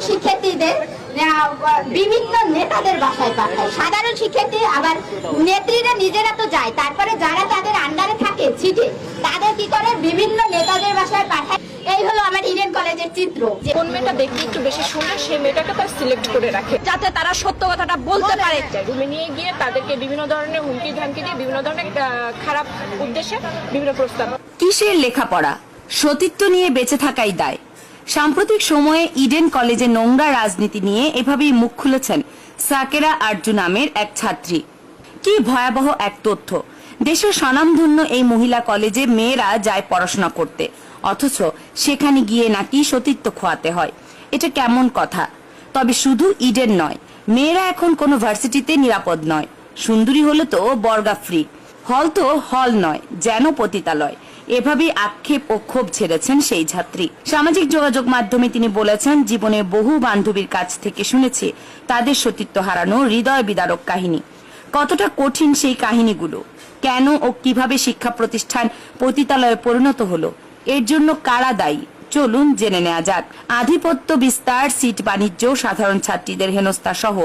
শিক্ষার্থীদের বিভিন্ন নেতাদের বাসায় পাঠায়। সাধারণ শিক্ষার্থী আবার নেত্রীরা নিজেরা তো যায়, তারপরে যারা তাদের আন্ডারে থাকে সিটি তাদের কি করে বিভিন্ন নেতাদের বাসায় পাঠায়। এই হলো আমার ইডেন কলেজের চিত্র। কোন মেয়েটা দেখতে একটু বেশি সুন্দর সেই মেয়েটাকে তারা সিলেক্ট করে রাখে যাতে তারা সত্য কথাটা বলতে পারে। রুমে নিয়ে গিয়ে তাদেরকে বিভিন্ন ধরনের হুমকি ধামকি দিয়ে বিভিন্ন ধরনের খারাপ উদ্দেশ্যে বিভিন্ন প্রস্তাব। কিসের লেখাপড়া, সতীত্ব নিয়ে বেঁচে থাকাই দায়। সাম্প্রতিক সময়ে ইডেন কলেজে নোংরা রাজনীতি নিয়ে এভাবেই মুখ খুলেছেন সাকেরা আরজু নামের এক ছাত্রী। কি ভয়াবহ এক তথ্য! দেশের স্বনামধন্য এই মহিলা কলেজে মেয়েরা যায় পড়াশোনা করতে, অথচ সেখানে গিয়ে নাকি সতীত্ব খোয়াতে হয়। এটা কেমন কথা? তবে শুধু ইডেন নয়, মেয়েরা এখন কোনো ভার্সিটিতে নিরাপদ নয়। সুন্দরী হলে তো বর্গা ফ্রি, হল তো হল নয়, যেন পতিতালয়। এভাবেই আক্ষেপ ও ক্ষোভ ছেড়েছেন সেই ছাত্রী। সামাজিক যোগাযোগ মাধ্যমে তিনি বলেছেন, জীবনে বহু বান্ধবীর কাছ থেকে শুনেছি তাদের সতীত্ব হারানো হৃদয় বিদারক কাহিনী। কতটা কঠিন সেই কাহিনীগুলো, কেন ও কিভাবে শিক্ষা প্রতিষ্ঠান পতিতালয়ে পরিণত হলো, এর জন্য কারা দায়ী, চলুন জেনে নেওয়া যাক। আধিপত্য বিস্তার, সিট বাণিজ্য, সাধারণ ছাত্রীদের হেনস্থা সহ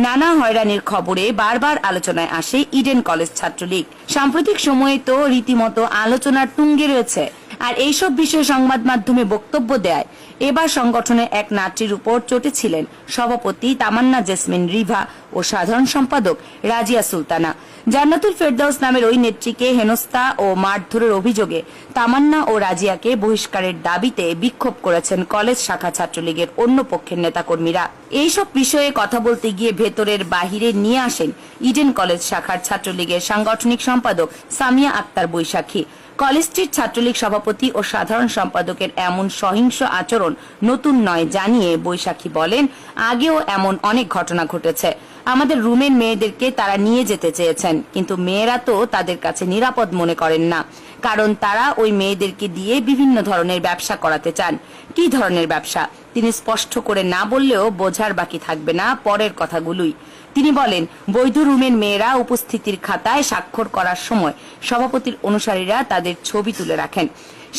নানা হয়রানির খবরে বারবার আলোচনায় আসে ইডেন কলেজ ছাত্রলীগ। সাম্প্রতিক সময়ে তো রীতিমতো আলোচনার তুঙ্গে রয়েছে। আর এইসব বিষয়ে সংবাদ মাধ্যমে বক্তব্য দেয় এবার সংগঠনের এক নাট্যের উপর চটেছিলেন সভাপতি তামান্না জেসমিন রিভা ও সাধারণ সম্পাদক রাজিয়া সুলতানা। জান্নাতুল ফেরদাউস নামের ওই নেত্রীকে হেনস্থা ও মারধরের অভিযোগে তামান্না ও রাজিয়াকে বহিষ্কারের দাবিতে বিক্ষোভ করেছেন কলেজ শাখা ছাত্রলীগের অন্য পক্ষের নেতাকর্মীরা। এইসব বিষয়ে কথা বলতে গিয়ে ভেতরের বাহিরে নিয়ে আসেন ইডেন কলেজ শাখার ছাত্রলীগের সাংগঠনিক সম্পাদক সামিয়া আক্তার বৈশাখী। কলেজটির ছাত্রলীগ সভাপতি ও সাধারণ সম্পাদকের এমন সহিংস আচরণ নতুন নয় জানিয়ে বৈশাখী বলেন, আগেও এমন অনেক ঘটনা ঘটেছে। আমাদের রুমের মেয়েদেরকে তারা নিয়ে যেতে চেয়েছেন, কিন্তু মেয়েরা তো তাদের কাছে নিরাপদ মনে করেন না, কারণ তারা ওই মেয়েদেরকে দিয়ে বিভিন্ন ধরনের ব্যবসা করাতে চান। কি ধরনের ব্যবসা তিনি স্পষ্ট করে না বললেও বোঝার বাকি থাকবে না পরের কথাগুলোই। তিনি বলেন, বৈধ রুমের মেয়েরা উপস্থিতির খাতায় স্বাক্ষর করার সময় সভাপতির অনুসারীরা তাদের ছবি তুলে রাখেন।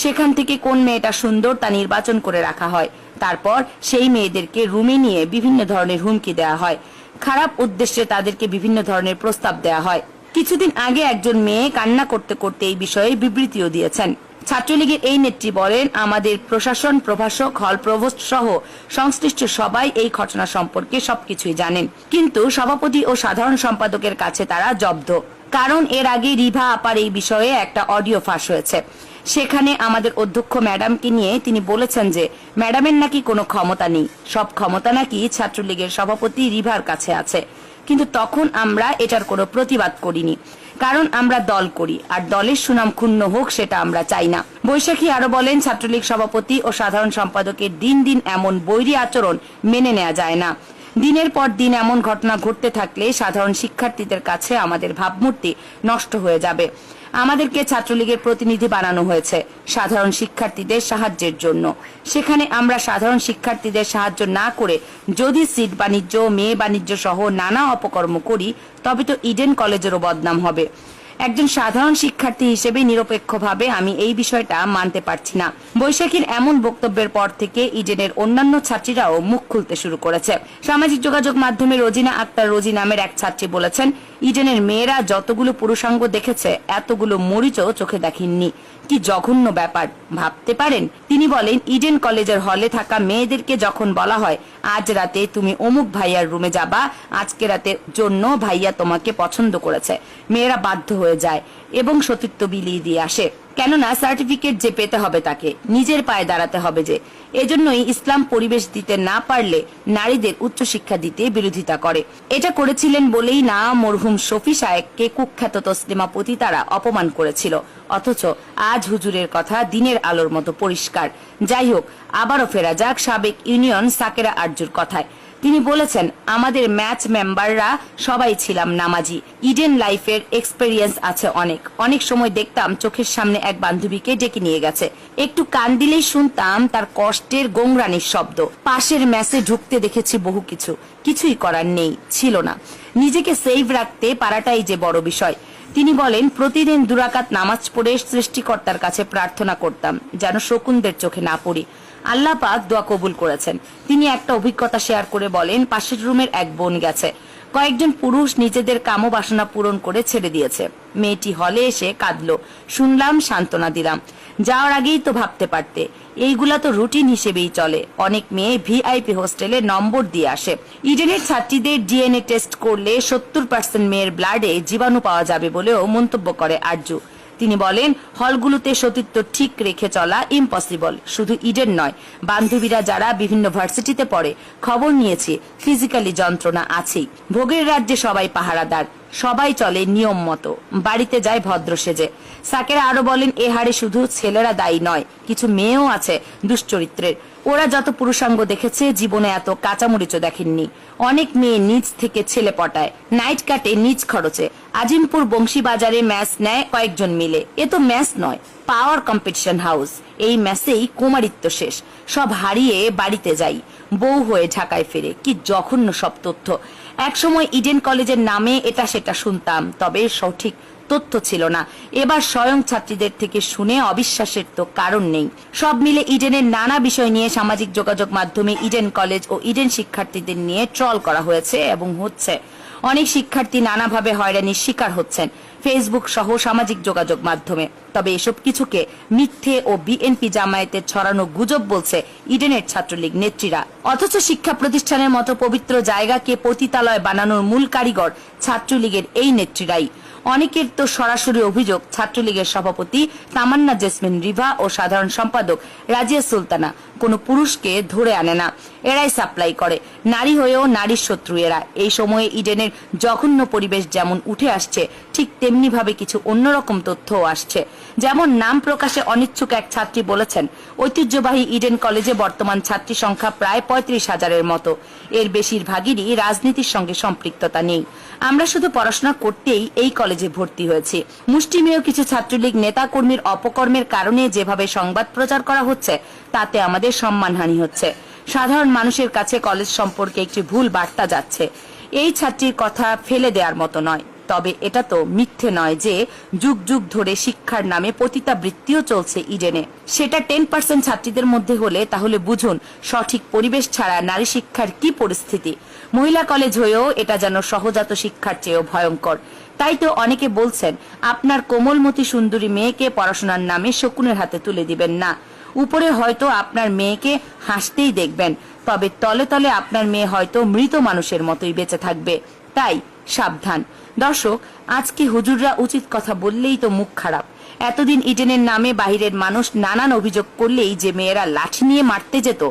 সেখান থেকে কোন মেয়েটা সুন্দর তা নির্বাচন করে রাখা হয়। তারপর সেই মেয়েদেরকে রুমে নিয়ে বিভিন্ন ধরনের হুমকি দেওয়া হয়। খারাপ উদ্দেশ্যে তাদেরকে বিভিন্ন ধরনের প্রস্তাব দেওয়া হয়। কিছুদিন আগে একজন মেয়ে কান্না করতে করতে এই বিষয়ে বিবৃতিও দিয়েছেন। ছাত্রলীগের এই নেত্রী বলেন, আমাদের প্রশাসন, প্রভাষক, হল প্রভোস্ট সহ সংশ্লিষ্ট সবাই এই ঘটনা সম্পর্কে সবকিছুই জানেন, কিন্তু সভাপতি ও সাধারণ সম্পাদকের কাছে তারা জব্দ। কারণ এর আগে রিভা আপার এই বিষয়ে একটা অডিও ফাঁস হয়েছে। সেখানে আমাদের অধ্যক্ষ ম্যাডামকে নিয়ে তিনি বলেছেন যে ম্যাডামের নাকি কোনো ক্ষমতা নেই, সব ক্ষমতা নাকি ছাত্রলীগের সভাপতি রিভার কাছে আছে। কিন্তু তখন আমরা এটার কোনো প্রতিবাদ করিনি, কারণ আমরা দল করি, আর দলের সুনাম ক্ষুণ্ণ হোক সেটা আমরা চাই না। বৈশাখী আরো বলেন, ছাত্রলীগ সভাপতি ও সাধারণ সম্পাদকের দিন দিন এমন বৈরী আচরণ মেনে নেওয়া যায় না। দিনের পর দিন এমন ঘটনা ঘটতে থাকলে সাধারণ শিক্ষার্থীদের কাছে আমাদের ভাবমূর্তি নষ্ট হয়ে যাবে। আমাদেরকে ছাত্রলীগের প্রতিনিধি বানানো হয়েছে সাধারণ শিক্ষার্থীদের সাহায্যের জন্য। সেখানে আমরা সাধারণ শিক্ষার্থীদের সাহায্য না করে যদি সিট বাণিজ্য, মেয়ে বাণিজ্য সহ নানা অপকর্ম করি, তবে তো ইডেন কলেজেরও বদনাম হবে। একজন সাধারণ শিক্ষার্থী হিসেবে নিরপেক্ষভাবে আমি এই বিষয়টা মানতে পারছি না। বৈশাখীর এমন বক্তব্যের পর থেকে ইডেনের অন্যান্য ছাত্রীরাও মুখ খুলতে শুরু করেছে। সামাজিক যোগাযোগ মাধ্যমে রোজিনা আক্তার রোজি নামের এক ছাত্রী বলেছেন, ইডেনের মেয়েরা যতগুলো পুরুষাঙ্গ দেখেছে এতগুলো মরিচও চোখে দেখেননি। কি জঘন্য ব্যাপার, ভাবতে পারেন? তিনি বলেন, ইডেন কলেজের হলে থাকা মেয়েদেরকে যখন বলা হয়, আজ রাতে তুমি অমুক ভাইয়ার রুমে যাবা, আজকে রাতের জন্য ভাইয়া তোমাকে পছন্দ করেছে, মেয়েরা বাধ্য হয়ে যায় এবং সতীত্ব বিলিয়ে দিয়ে আসে। কেননা সার্টিফিকেট যে পেতে হবে তাকে নিজের পায়ে দাঁড়াতে হবে যে। এজন্যই ইসলাম পরিবেশ দিতে না পারলে নারীদের উচ্চশিক্ষা দিতে বিরোধিতা করে। এটা করেছিলেন বলেই না মরহুম শফি সাহেবকে কুখ্যাত তসলিমা পতিতারা অপমান করেছিল, অথচ আজ হুজুরের কথা দিনের আলোর মতো পরিষ্কার। যাই হোক, আবারও ফেরা যাক সাবেক ইউনিয়ন সাকেরা আরজুর কথায়। তিনি বলেছেন, আমাদের ম্যাচ মেম্বাররা সবাই ছিলাম নামাজি। ইডেন লাইফের এক্সপেরিয়েন্স আছে অনেক। অনেক সময় দেখতাম চোখের সামনে এক বান্ধবীকে ডেকে নিয়ে গেছে, একটু কান দিলেই শুনতাম তার কষ্টের গোংরানির শব্দ। পাশের ম্যাচে ঢুকতে দেখেছি বহু কিছু, কিছুই করার নেই, ছিল না। নিজেকে সেভ রাখতে পারাটাই যে বড় বিষয়। তিনি বলেন, প্রতিদিন 2 রাকাত নামাজ পড়ে সৃষ্টিকর্তার কাছে প্রার্থনা করতাম যেন শকুনদের চোখে না পড়ি। আল্লাহ পাক দোয়া কবুল করেছেন। তিনি একটা অভিজ্ঞতা শেয়ার করে বলেন, পাশের রুমের এক বোন গেছে, কয়েকজন পুরুষ নিজেদের কামবাসনা পূরণ করে ছেড়ে দিয়েছে। মেয়েটি হলে এসে কাঁদলো, শুনলাম, সান্ত্বনা দিলাম। যাওয়ার আগেই তো ভাবতে পারতে, এইগুলা তো রুটিন হিসেবেই চলে। অনেক মেয়ে ভিআইপি হোস্টেলে নম্বর দিয়ে আসে। ইডেনের ছাত্রীদের ডিএনএ টেস্ট করলে 70% মেয়ের ব্লাডে জীবাণু পাওয়া যাবে বলেও মন্তব্য করে আরজু। তিনি বলেন, হলগুলোতে সতীত্ব ঠিক রেখে চলা ইম্পসিবল। শুধু ইডেন নয়, বান্ধবীরা যারা বিভিন্ন ভার্সিটিতে পড়ে, খবর নিয়েছি, ফিজিক্যালি যন্ত্রণা আছেই। ভোগের রাজ্যে সবাই পাহারাদার, সবাই চলে নিয়ম মতো, বাড়িতে যায় ভদ্র সেজে। সাকেরা আরো বলেন, এ হারে শুধু ছেলেরা দায়ী নয়, কিছু মেয়েও আছে দুশ্চরিত্রের। ওরা যত পুরুষাঙ্গ দেখেছে, জীবনে এত কাঁচামরিচও দেখেননি। অনেক মেয়ে নিজ থেকে ছেলে পটায়, নাইট কাটে নিজ খরচে। আজিমপুর বংশীবাজারে ম্যাচ নেয় কয়েকজন মিলে। এ তো ম্যাচ নয়, পাওয়ার কম্পিটিশন হাউস। এই ম্যাচেই কুমারিত্ব শেষ, সব হারিয়ে বাড়িতে যাই, বউ হয়ে ঢাকায় ফেরে। কি জঘন্য সব তথ্য। একসময় ইডেন কলেজের নামে এটা সেটা শুনতাম, তবে সঠিক তথ্য ছিল না। এবার স্বয়ং ছাত্রীদের থেকে শুনে অবিশ্বাসের তো কারণ নেই। সব মিলে ইডেনের নানা বিষয় নিয়ে সামাজিক যোগাযোগ মাধ্যমে ইডেন কলেজ ও ইডেন শিক্ষার্থীদের নিয়ে ট্রল করা হয়েছে এবং হচ্ছে। অনেক শিক্ষার্থী নানাভাবে হয়রানির শিকার হচ্ছেন ফেসবুক সহ সামাজিক যোগাযোগ মাধ্যমে। তবে এসব কিছুকে মিথ্যে ও বিএনপি জামায়াতের ছড়ানো গুজব বলছে ইডেনের ছাত্রলীগ নেত্রীরা। অথচ শিক্ষা প্রতিষ্ঠানের মতো পবিত্র জায়গাকে পতিতালয় বানানোর মূল কারিগর ছাত্রলীগের এই নেত্রীরাই। অনেকের তো সরাসরি অভিযোগ, ছাত্রলীগের সভাপতি তামান্না জেসমিন রিভা ও সাধারণ সম্পাদক রাজিয়া সুলতানা কোনো পুরুষকে ধরে আনে না, এরাই সাপ্লাই করে। নারী হয়েও নারীর শত্রু এরা। এই সময়ে ইডেনের জঘন্য পরিবেশ যেমন উঠে আসছে, ঠিক তেমনি ভাবে কিছু অন্যরকম তথ্যও আসছে। যেমন নাম প্রকাশে অনিচ্ছুক এক ছাত্রী বলেছেন, ঐতিহ্যবাহী ইডেন কলেজে বর্তমান ছাত্রী সংখ্যা প্রায় 35,000-এর মতো। এর বেশিরভাগেরই রাজনীতির সঙ্গে সম্পৃক্ততা নেই। আমরা শুধু পড়াশোনা করতেই এই কলেজে ভর্তি হয়েছি। মুষ্টিমেয় কিছু ছাত্রলীগ নেতাকর্মীর অপকর্মের কারণে যেভাবে সংবাদ প্রচার করা হচ্ছে, তাতে আমাদের সম্মানহানি হচ্ছে। সাধারণ মানুষের কাছে কলেজ সম্পর্কে একটি ভুল বার্তা যাচ্ছে। এই ছাত্রীর কথা ফেলে দেওয়ার মতো নয়। তবে এটা তো মিথ্যে নয় যে যুগ যুগ ধরে শিক্ষার নামে পতিতাবৃত্তিও চলছে ইডেনে। সেটা 10% ছাত্রীদের মধ্যে হলে তাহলে বুঝুন সঠিক পরিবেশ ছাড়া নারী শিক্ষার কি পরিস্থিতি। মহিলা কলেজ হয়েও এটা যেন সহজাত শিক্ষার চেয়েও ভয়ঙ্কর। তাই তো অনেকে বলছেন, আপনার কোমলমতি সুন্দরী মেয়েকে পড়াশোনার নামে শকুনের হাতে তুলে দিবেন না। উপরে হয়তো আপনার মেয়েকে হাসতেই দেখবেন, তবে তলে তলে আপনার মেয়ে হয়তো মৃত মানুষের মতোই বেঁচে থাকবে। তাই সাবধান। দর্শক, আজকে হুজুররা উচিত কথা বললেই তো মুখ খারাপ। এতদিন ইডেনের নামে বাহিরের মানুষ নানান অভিযোগ করলেই যে মেয়েরা লাঠি নিয়ে মারতে যেত,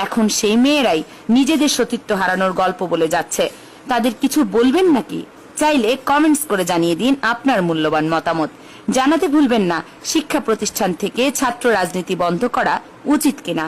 এখন সেই মেয়েরাই নিজেদের সতীত্ব হারানোর গল্প বলে যাচ্ছে। তাদের কিছু বলবেন নাকি? চাইলে কমেন্টস করে জানিয়ে দিন আপনার মূল্যবান মতামত। জানাতে ভুলবেন না, শিক্ষা প্রতিষ্ঠান থেকে ছাত্র রাজনীতি বন্ধ করা উচিত কিনা।